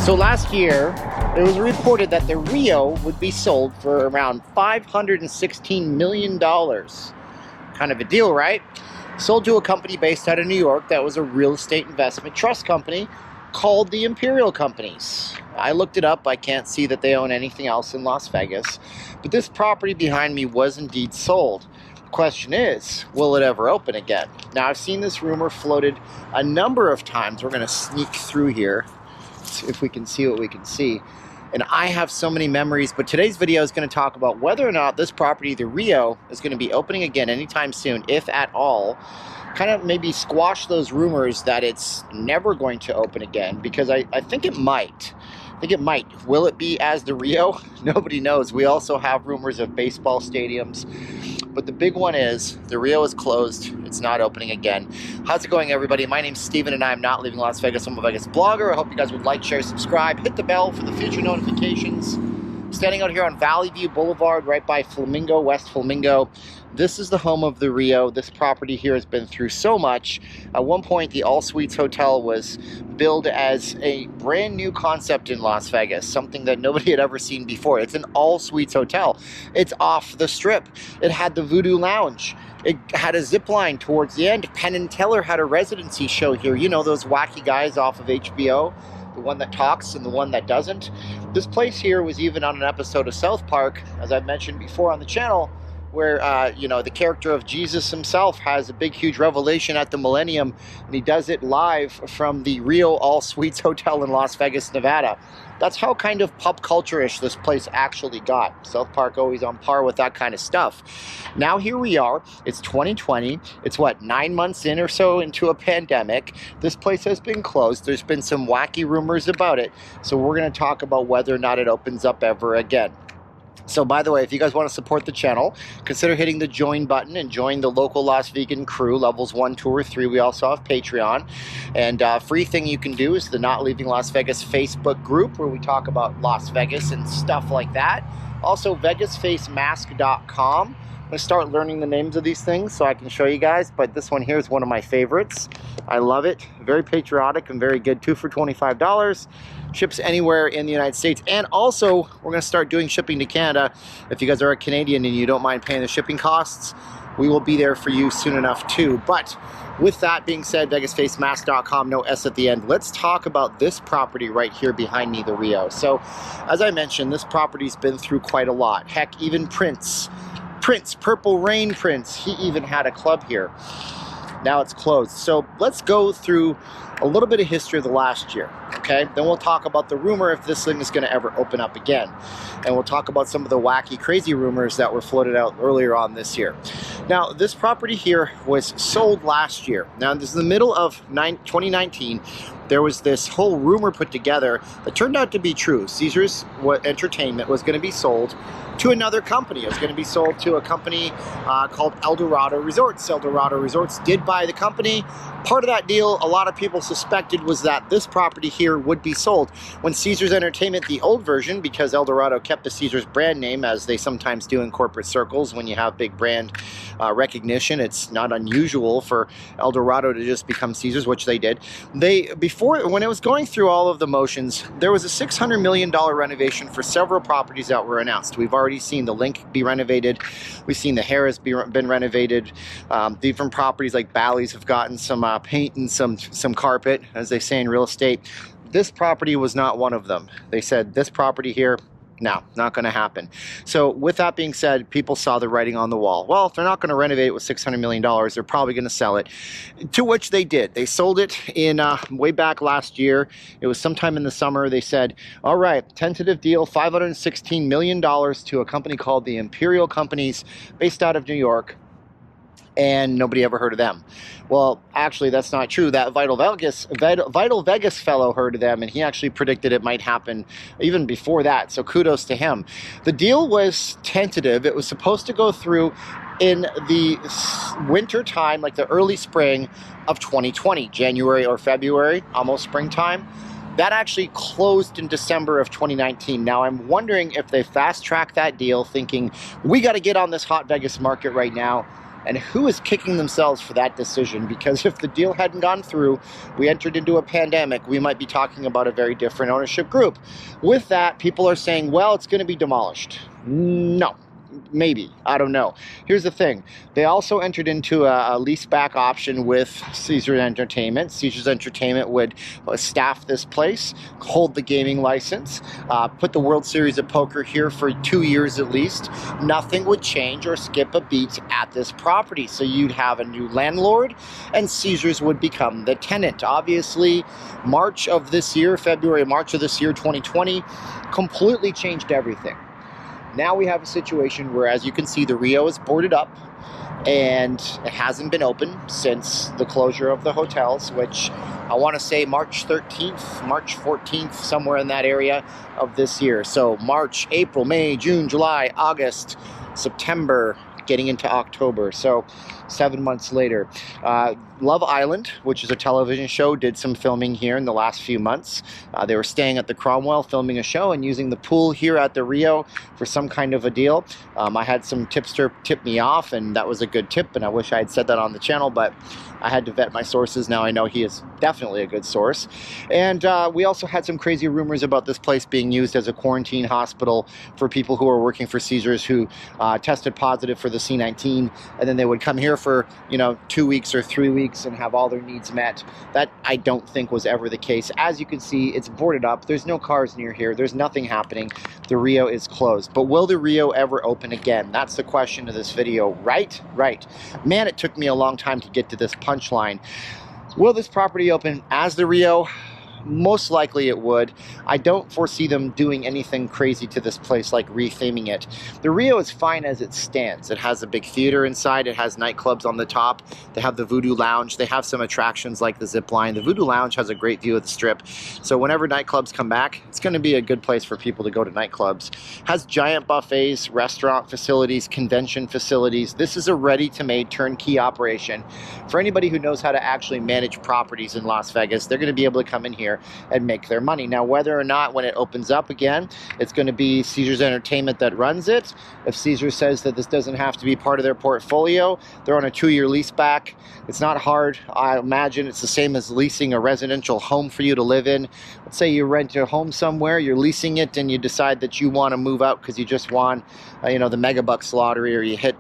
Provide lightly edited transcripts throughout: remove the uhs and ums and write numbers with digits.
So last year, it was reported that the Rio would be sold for around $516 million. Kind of a deal, right? Sold to a company based out of New York that was a real estate investment trust company called the Imperial Companies. I looked it up. I can't see that they own anything else in Las Vegas. But this property behind me was indeed sold. The question is, will it ever open again? Now, I've seen this rumor floated a number of times. We're going to sneak through here, if we can see what we can see. And I have so many memories, but today's video is going to talk about whether or not this property, the Rio, is going to be opening again anytime soon, if at all. Kind of maybe squash those rumors that it's never going to open again, because I think it might. I think it might. Will it be as the Rio? Nobody knows. We also have rumors of baseball stadiums. But the big one is, the Rio is closed. It's not opening again. How's it going, everybody? My name's Steven, and I'm not leaving Las Vegas. I'm a Vegas blogger. I hope you guys would like, share, subscribe, hit the bell for the future notifications. Standing out here on Valley View Boulevard, right by Flamingo, West Flamingo. This is the home of the Rio. This property here has been through so much. At one point, the All Suites Hotel was billed as a brand new concept in Las Vegas, something that nobody had ever seen before. It's an All Suites Hotel. It's off the strip. It had the Voodoo Lounge. It had a zip line towards the end. Penn and Teller had a residency show here. You know, those wacky guys off of HBO. The one that talks and the one that doesn't. This place here was even on an episode of South Park, as I've mentioned before on the channel, where, you know, the character of Jesus himself has a big, huge revelation at the Millennium, and he does it live from the Rio All Suites Hotel in Las Vegas, Nevada. That's how kind of pop culture-ish this place actually got. South Park always on par with that kind of stuff. Now here we are. It's 2020. It's what, 9 months in or so into a pandemic. This place has been closed. There's been some wacky rumors about it. So we're going to talk about whether or not it opens up ever again. So, by the way, if you guys want to support the channel, consider hitting the join button and join the local Las Vegan crew, levels 1, 2, or 3. We also have Patreon. And free thing you can do is the Not Leaving Las Vegas Facebook group, where we talk about Las Vegas and stuff like that. Also, VegasFaceMask.com. I'm going to start learning the names of these things so I can show you guys, but this one here is one of my favorites. I love it. Very patriotic and very good. 2 for $25. Ships anywhere in the United States. And also, we're going to start doing shipping to Canada. If you guys are a Canadian and you don't mind paying the shipping costs, we will be there for you soon enough too. But with that being said, VegasFaceMask.com, no S at the end. Let's talk about this property right here behind me, the Rio. So, as I mentioned, this property's been through quite a lot. Heck, even Prince, Purple Rain Prince, he even had a club here. Now it's closed. So let's go through a little bit of history of the last year, okay? Then we'll talk about the rumor if this thing is going to ever open up again. And we'll talk about some of the wacky, crazy rumors that were floated out earlier on this year. Now, this property here was sold last year. Now, this is the middle of 2019. There was this whole rumor put together that turned out to be true. Caesars Entertainment was going to be sold to another company. It was going to be sold to a company called Eldorado Resorts. Eldorado Resorts did buy the company. Part of that deal, a lot of people suspected, was that this property here would be sold. When Caesars Entertainment, the old version, because Eldorado kept the Caesars brand name, as they sometimes do in corporate circles when you have big brand recognition, it's not unusual for Eldorado to just become Caesars, which they did. When it was going through all of the motions, there was a $600 million renovation for several properties that were announced. We've already seen the Link be renovated. We've seen the Harris been renovated. Different properties like Bally's have gotten some paint and some carpet, as they say in real estate. This property was not one of them. They said this property here, no, not going to happen. So with that being said, people saw the writing on the wall. Well, if they're not going to renovate it with $600 million, they're probably going to sell it, to which they did. They sold it in way back last year. It was sometime in the summer. They said, all right, tentative deal, $516 million to a company called the Imperial Companies, based out of New York. And nobody ever heard of them. Well, actually, that's not true. That Vital Vegas fellow heard of them, and he actually predicted it might happen even before that. So kudos to him. The deal was tentative. It was supposed to go through in the winter time, like the early spring of 2020, January or February, almost springtime. That actually closed in December of 2019. Now, I'm wondering if they fast-tracked that deal, thinking, we got to get on this hot Vegas market right now. and who is kicking themselves for that decision, because if the deal hadn't gone through, we entered into a pandemic, we might be talking about a very different ownership group. With that, people are saying, well, it's going to be demolished. No. Maybe. I don't know. Here's the thing. They also entered into a leaseback option with Caesars Entertainment. Caesars Entertainment would staff this place, hold the gaming license, put the World Series of Poker here for 2 years at least. Nothing would change or skip a beat at this property. So you'd have a new landlord, and Caesars would become the tenant. Obviously, March of this year, March of this year, 2020, completely changed everything. Now we have a situation where, as you can see, the Rio is boarded up, and it hasn't been open since the closure of the hotels, which I want to say March 13th, March 14th, somewhere in that area of this year. So March, April, May, June, July, August, September, getting into October. So 7 months later. Love Island, which is a television show, did some filming here in the last few months. They were staying at the Cromwell filming a show and using the pool here at the Rio for some kind of a deal. I had some tipster tip me off, and that was a good tip, and I wish I had said that on the channel, but I had to vet my sources. Now I know he is definitely a good source. And we also had some crazy rumors about this place being used as a quarantine hospital for people who are working for Caesars who tested positive for the C19, and then they would come here for, 2 weeks or 3 weeks and have all their needs met. That I don't think was ever the case. As you can see, it's boarded up. There's no cars near here. There's nothing happening. The Rio is closed. But will the Rio ever open again? That's the question of this video, right? Right. Man, it took me a long time to get to this punchline. Will this property open as the Rio? Most likely it would. I don't foresee them doing anything crazy to this place like retheming it. The Rio is fine as it stands. It has a big theater inside. It has nightclubs on the top. They have the Voodoo Lounge. They have some attractions like the zip line. The Voodoo Lounge has a great view of the Strip. So whenever nightclubs come back, it's going to be a good place for people to go to nightclubs. Has giant buffets, restaurant facilities, convention facilities. This is a ready-to-made turnkey operation. For anybody who knows how to actually manage properties in Las Vegas, they're going to be able to come in here and make their money. Now, whether or not when it opens up again, it's going to be Caesars Entertainment that runs it. If Caesars says that this doesn't have to be part of their portfolio, they're on a 2-year lease back. It's not hard. I imagine it's the same as leasing a residential home for you to live in. Let's say you rent a home somewhere, you're leasing it, and you decide that you want to move out because you just won, the Megabucks lottery, or you hit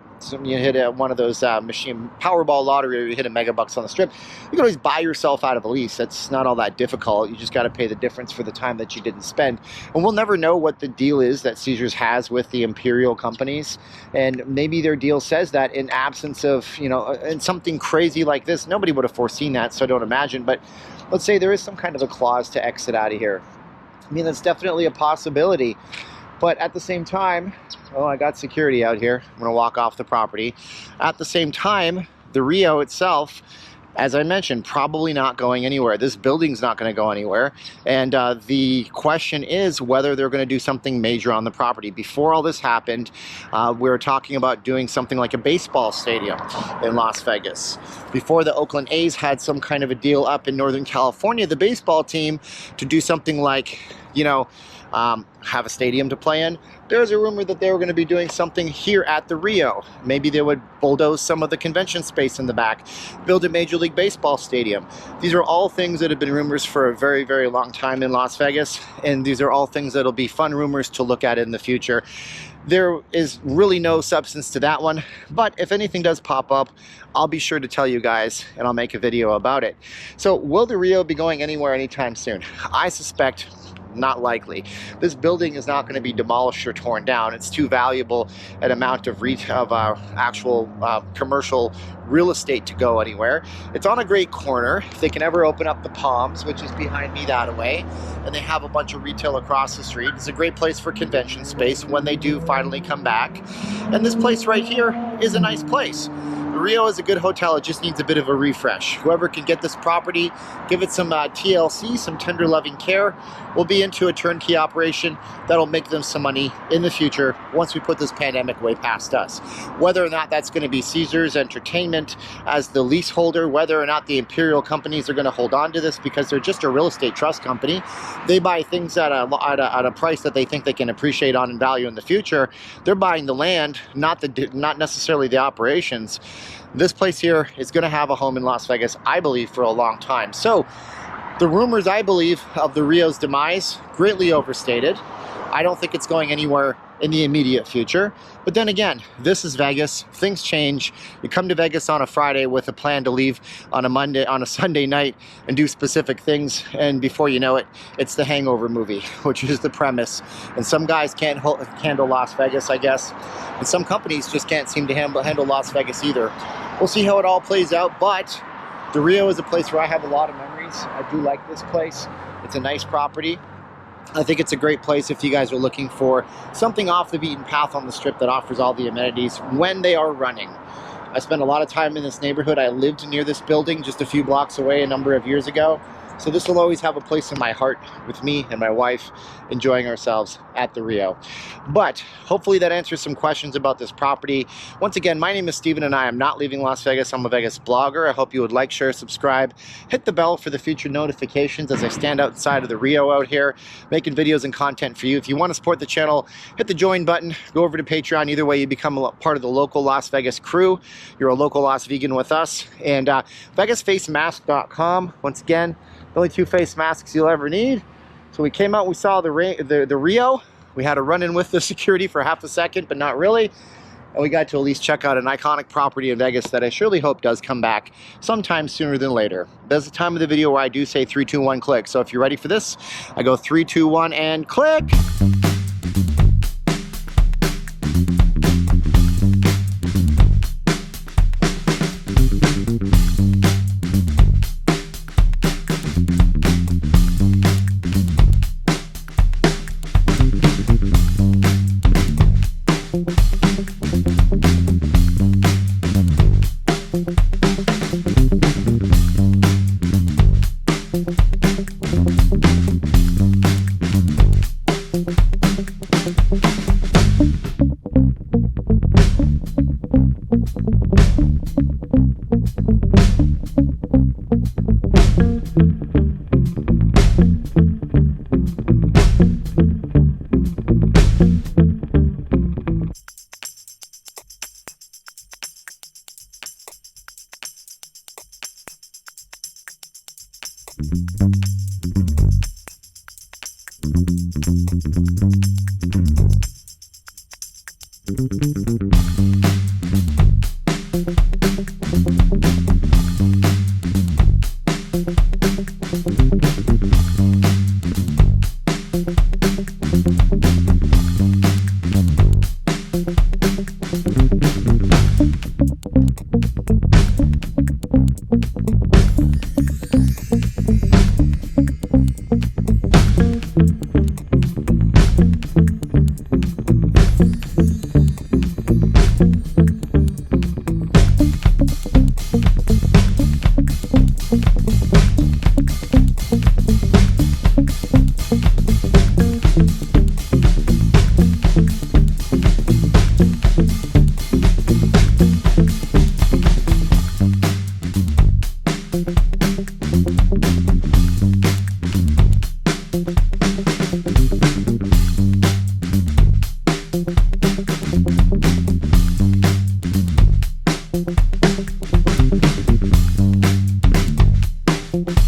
one of those machine Powerball lottery, or you hit a Megabucks on the Strip. You can always buy yourself out of a lease. That's not all that difficult. You just got to pay the difference for the time that you didn't spend. And we'll never know what the deal is that Caesars has with the imperial companies. And maybe their deal says that in absence of, and something crazy like this, nobody would have foreseen that, so I don't imagine. But let's say there is some kind of a clause to exit out of here. I mean, that's definitely a possibility. But at the same time, I got security out here. I'm going to walk off the property. At the same time, the Rio itself, as I mentioned, probably not going anywhere. This building's not going to go anywhere. And the question is whether they're going to do something major on the property. Before all this happened, we were talking about doing something like a baseball stadium in Las Vegas. Before the Oakland A's had some kind of a deal up in Northern California, the baseball team, to do something like, have a stadium to play in. There's a rumor that they were going to be doing something here at the Rio. Maybe they would bulldoze some of the convention space in the back, build a Major League Baseball stadium. These are all things that have been rumors for a very, very long time in Las Vegas, and these are all things that'll be fun rumors to look at in the future. There is really no substance to that one, but if anything does pop up, I'll be sure to tell you guys, and I'll make a video about it. So will the Rio be going anywhere anytime soon? I suspect not likely. This building is not going to be demolished or torn down. It's too valuable an amount of actual commercial real estate to go anywhere. It's on a great corner. If they can ever open up the Palms, which is behind me that way, and they have a bunch of retail across the street, it's a great place for convention space when they do finally come back. And this place right here is a nice place. The Rio is a good hotel. It just needs a bit of a refresh. Whoever can get this property, give it some TLC, some tender loving care, will be into a turnkey operation that'll make them some money in the future once we put this pandemic way past us. Whether or not that's going to be Caesars Entertainment as the leaseholder, whether or not the imperial companies are going to hold on to this because they're just a real estate trust company. They buy things at a price that they think they can appreciate on in value in the future. They're buying the land, not necessarily the operations. This place here is going to have a home in Las Vegas, I believe, for a long time. So the rumors, I believe, of the Rio's demise, greatly overstated. I don't think it's going anywhere in the immediate future. But then again, this is Vegas. Things change. You come to Vegas on a Friday with a plan to leave on a Sunday night and do specific things, and before you know it, it's the Hangover movie, which is the premise. And some guys can't handle Las Vegas, I guess, and some companies just can't seem to handle Las Vegas either. We'll see how it all plays out, but the Rio is a place where I have a lot of memories. I do like this place. It's a nice property. I think it's a great place if you guys are looking for something off the beaten path on the Strip that offers all the amenities when they are running. I spent a lot of time in this neighborhood. I lived near this building just a few blocks away a number of years ago. So this will always have a place in my heart with me and my wife enjoying ourselves at the Rio. But hopefully that answers some questions about this property. Once again, my name is Steven and I am not leaving Las Vegas. I'm a Vegas blogger. I hope you would like, share, subscribe, hit the bell for the future notifications as I stand outside of the Rio out here, making videos and content for you. If you want to support the channel, hit the join button, go over to Patreon. Either way, you become a part of the local Las Vegas crew. You're a local Las Vegan with us. And VegasFacemasks.com, once again, the only 2 face masks you'll ever need. So we came out, we saw the Rio. We had a run-in with the security for half a second, but not really. And we got to at least check out an iconic property in Vegas that I surely hope does come back sometime sooner than later. That's the time of the video where I do say 3, 2, 1, click. So if you're ready for this, I go 3, 2, 1, and click. Thank you.